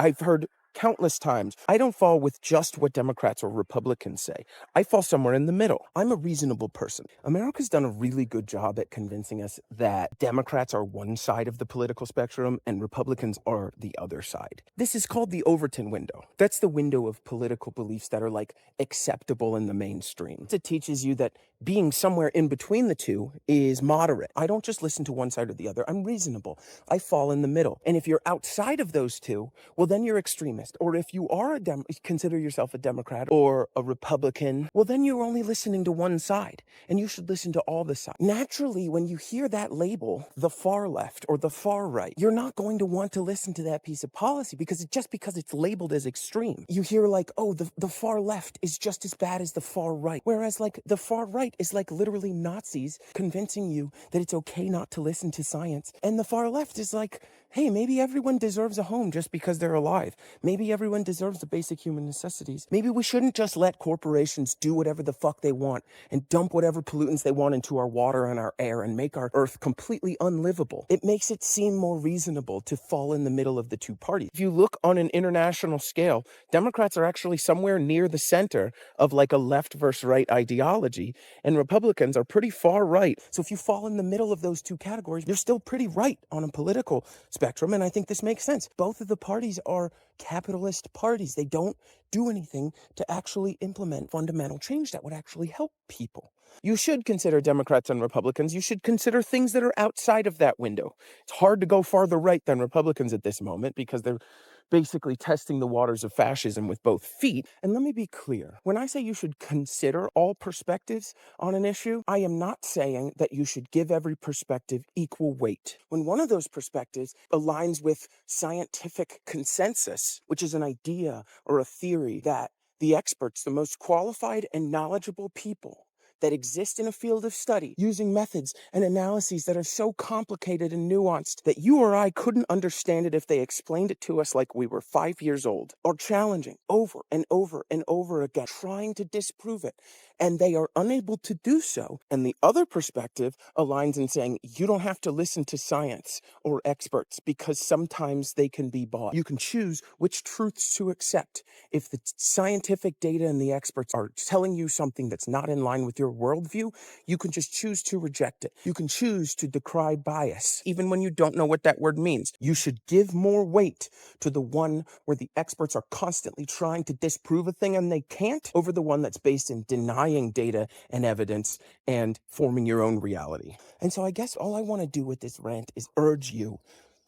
I've heard countless times, I don't fall with just what Democrats or Republicans say. I fall somewhere in the middle. I'm a reasonable person. America's done a really good job at convincing us that Democrats are one side of the political spectrum and Republicans are the other side. This is called the Overton window. That's the window of political beliefs that are like acceptable in the mainstream. It teaches you that being somewhere in between the two is moderate. I don't just listen to one side or the other. I'm reasonable. I fall in the middle. And if you're outside of those two, well, then you're extremist. Or if you are consider yourself a Democrat or a Republican, well, then you're only listening to one side. And you should listen to all the sides. Naturally, when you hear that label, the far left or the far right, you're not going to want to listen to that piece of policy because it's labeled as extreme. You hear like, oh, the far left is just as bad as the far right. Whereas like the far right is like literally Nazis convincing you that it's okay not to listen to science. And the far left is like, hey, maybe everyone deserves a home just because they're alive. Maybe everyone deserves the basic human necessities. Maybe we shouldn't just let corporations do whatever the fuck they want and dump whatever pollutants they want into our water and our air and make our earth completely unlivable. It makes it seem more reasonable to fall in the middle of the two parties. If you look on an international scale, Democrats are actually somewhere near the center of like a left versus right ideology, and Republicans are pretty far right. So if you fall in the middle of those two categories, you're still pretty right on a political spectrum, and I think this makes sense. Both of the parties are capitalist parties. They don't do anything to actually implement fundamental change that would actually help people. You should consider Democrats and Republicans. You should consider things that are outside of that window. It's hard to go farther right than Republicans at this moment because they're basically testing the waters of fascism with both feet. And let me be clear. When I say you should consider all perspectives on an issue, I am not saying that you should give every perspective equal weight. When one of those perspectives aligns with scientific consensus, which is an idea or a theory that the experts, the most qualified and knowledgeable people that exist in a field of study, using methods and analyses that are so complicated and nuanced that you or I couldn't understand it if they explained it to us like we were 5 years old, are challenging over and over and over again, trying to disprove it. And they are unable to do so. And the other perspective aligns in saying you don't have to listen to science or experts because sometimes they can be bought. You can choose which truths to accept. If the scientific data and the experts are telling you something that's not in line with your worldview, you can just choose to reject it. You can choose to decry bias, even when you don't know what that word means. You should give more weight to the one where the experts are constantly trying to disprove a thing and they can't, over the one that's based in denying data and evidence and forming your own reality. And so I guess all I want to do with this rant is urge you,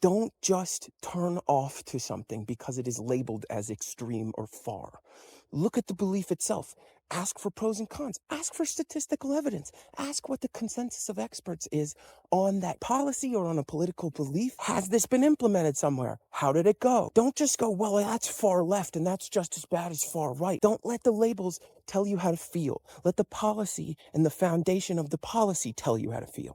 don't just turn off to something because it is labeled as extreme or far. Look at the belief itself. Ask for pros and cons. Ask for statistical evidence. Ask what the consensus of experts is on that policy or on a political belief. Has this been implemented somewhere? How did it go? Don't just go, well, that's far left and that's just as bad as far right. Don't let the labels tell you how to feel. Let the policy and the foundation of the policy tell you how to feel.